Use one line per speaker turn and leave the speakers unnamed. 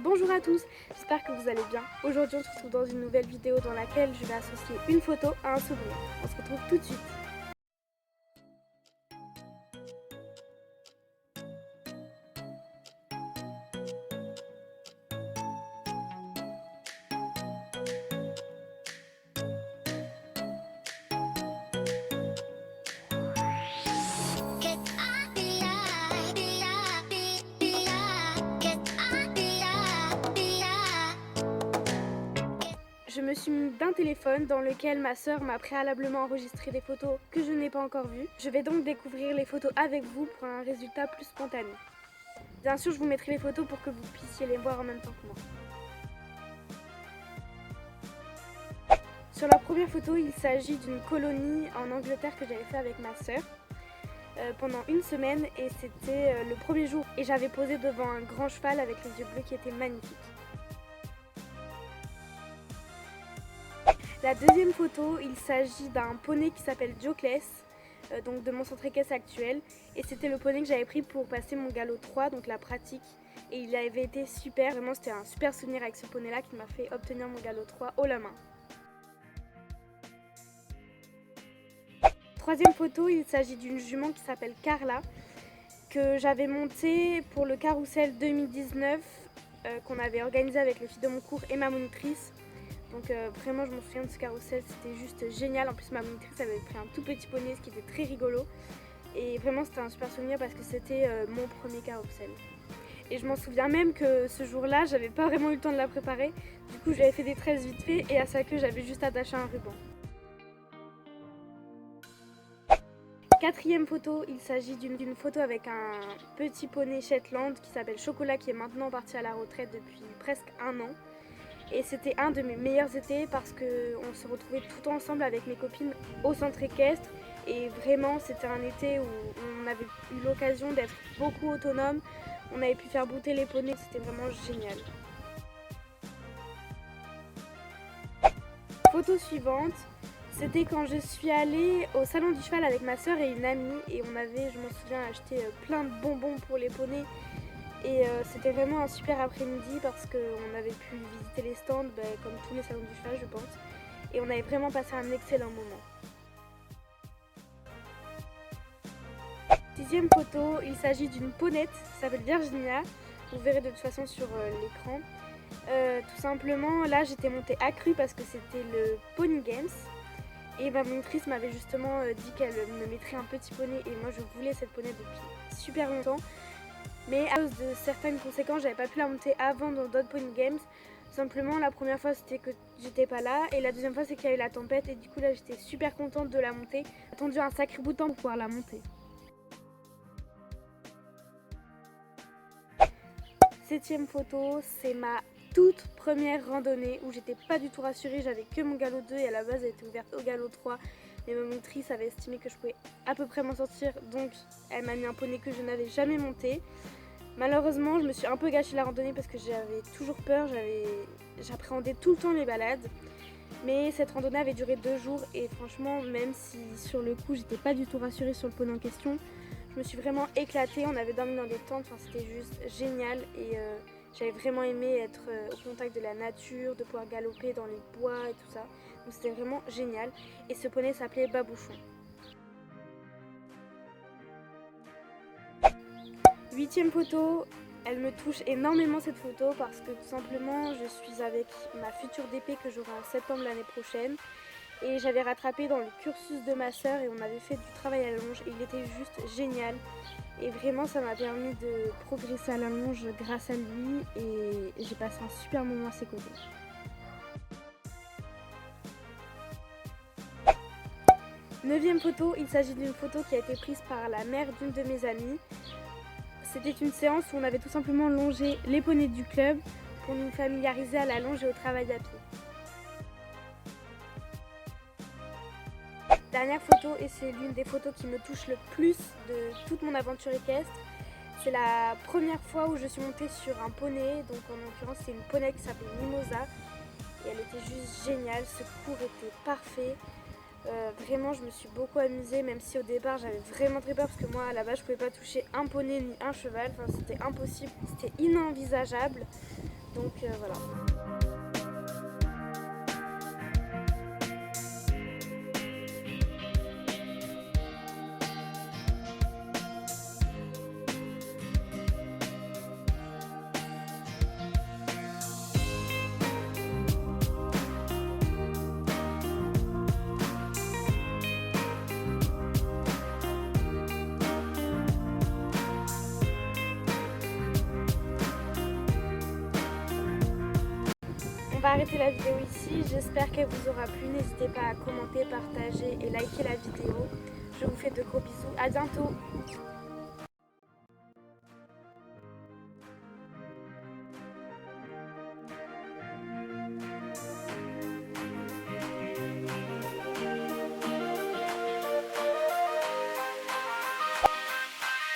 Bonjour à tous, j'espère que vous allez bien. Aujourd'hui on se retrouve dans une nouvelle vidéo dans laquelle je vais associer une photo à un souvenir. On se retrouve tout de suite. Je me suis mise d'un téléphone dans lequel ma sœur m'a préalablement enregistré des photos que je n'ai pas encore vues. Je vais donc découvrir les photos avec vous pour un résultat plus spontané. Bien sûr, je vous mettrai les photos pour que vous puissiez les voir en même temps que moi. Sur la première photo, il s'agit d'une colonie en Angleterre que j'avais fait avec ma sœur pendant une semaine et c'était le premier jour. Et j'avais posé devant un grand cheval avec les yeux bleus qui était magnifique. La deuxième photo, il s'agit d'un poney qui s'appelle Joclès, donc de mon centre équestre actuel. Et c'était le poney que j'avais pris pour passer mon galop 3, donc la pratique. Et il avait été super, vraiment c'était un super souvenir avec ce poney là qui m'a fait obtenir mon galop 3 haut la main. Troisième photo, il s'agit d'une jument qui s'appelle Carla, que j'avais montée pour le carrousel 2019 qu'on avait organisé avec les filles de mon cours et ma monitrice. Donc vraiment je m'en souviens de ce carrousel, c'était juste génial. En plus ma monitrice avait pris un tout petit poney, ce qui était très rigolo. Et vraiment c'était un super souvenir parce que c'était mon premier carrousel. Et je m'en souviens même que ce jour-là, j'avais pas vraiment eu le temps de la préparer. Du coup j'avais fait des tresses vite fait et à sa queue j'avais juste attaché un ruban. Quatrième photo, il s'agit d'une photo avec un petit poney Shetland qui s'appelle Chocolat, qui est maintenant parti à la retraite depuis presque un an. Et c'était un de mes meilleurs étés parce qu'on se retrouvait tout ensemble avec mes copines au centre équestre. Et vraiment, c'était un été où on avait eu l'occasion d'être beaucoup autonome. On avait pu faire brouter les poneys, c'était vraiment génial. Photo suivante, c'était quand je suis allée au salon du cheval avec ma soeur et une amie. Et on avait, je m'en souviens, acheté plein de bonbons pour les poneys. Et c'était vraiment un super après-midi parce qu'on avait pu visiter les stands comme tous les salons du cheval je pense. Et on avait vraiment passé un excellent moment. Sixième photo, il s'agit d'une ponette qui s'appelle Virginia. Vous verrez de toute façon sur l'écran. Tout simplement, là j'étais montée accrue parce que c'était le Pony Games. Et ma monitrice m'avait justement dit qu'elle me mettrait un petit poney et moi je voulais cette poney depuis super longtemps. Mais à cause de certaines conséquences, j'avais pas pu la monter avant dans d'autres Pony Games. Simplement, la première fois c'était que j'étais pas là et la deuxième fois c'est qu'il y a eu la tempête et du coup là j'étais super contente de la monter. J'ai attendu un sacré bout de temps pour pouvoir la monter. Septième photo, c'est ma toute première randonnée où j'étais pas du tout rassurée, j'avais que mon galop 2 et à la base elle était ouverte au galop 3. Mais ma monitrice avait estimé que je pouvais à peu près m'en sortir, donc elle m'a mis un poney que je n'avais jamais monté. Malheureusement, je me suis un peu gâché la randonnée parce que j'avais toujours peur, j'appréhendais tout le temps les balades. Mais cette randonnée avait duré 2 jours et franchement, même si sur le coup j'étais pas du tout rassurée sur le poney en question, je me suis vraiment éclatée. On avait dormi dans des tentes, enfin, c'était juste génial et j'avais vraiment aimé être au contact de la nature, de pouvoir galoper dans les bois et tout ça. Donc c'était vraiment génial et ce poney s'appelait Babouchon. Huitième photo, elle me touche énormément cette photo parce que tout simplement je suis avec ma future DP que j'aurai en septembre l'année prochaine. Et j'avais rattrapé dans le cursus de ma soeur et on avait fait du travail à la longe et il était juste génial. Et vraiment ça m'a permis de progresser à la longe grâce à lui et j'ai passé un super moment à ses côtés. Neuvième photo, il s'agit d'une photo qui a été prise par la mère d'une de mes amies. C'était une séance où on avait tout simplement longé les poneys du club pour nous familiariser à la longe et au travail à pied. Dernière photo, et c'est l'une des photos qui me touche le plus de toute mon aventure équestre. C'est la première fois où je suis montée sur un poney, donc en l'occurrence c'est une poney qui s'appelait Mimosa. Et elle était juste géniale, ce cours était parfait. Vraiment je me suis beaucoup amusée, même si au départ j'avais vraiment très peur parce que moi à la base je pouvais pas toucher un poney ni un cheval, enfin c'était impossible, c'était inenvisageable. Donc voilà. On va arrêter la vidéo ici, j'espère qu'elle vous aura plu, n'hésitez pas à commenter, partager et liker la vidéo. Je vous fais de gros bisous, à bientôt.